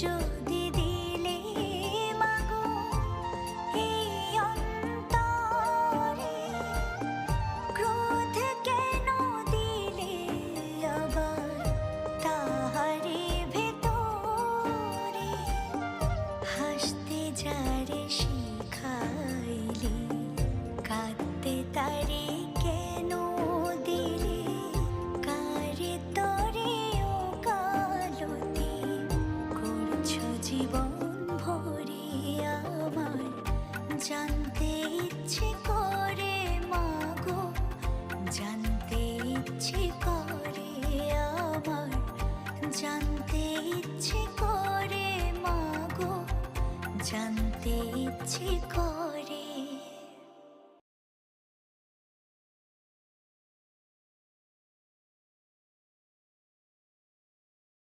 যদি দিলে মাগো এই অন্তরে, ক্রোধ কেন দিলে আবার তাহারে ভেতরে, হাসতে যারে শিখাইলে কাঁদতে তারে কেন দিলে, কারে তরে ও কালতি করছো জীবন ভরে আমার, জানতে ইচ্ছে করে মাগো, জানতে ইচ্ছে করে আমার, জানতে ইচ্ছে করে মাগো, জানতে ইচ্ছে করে।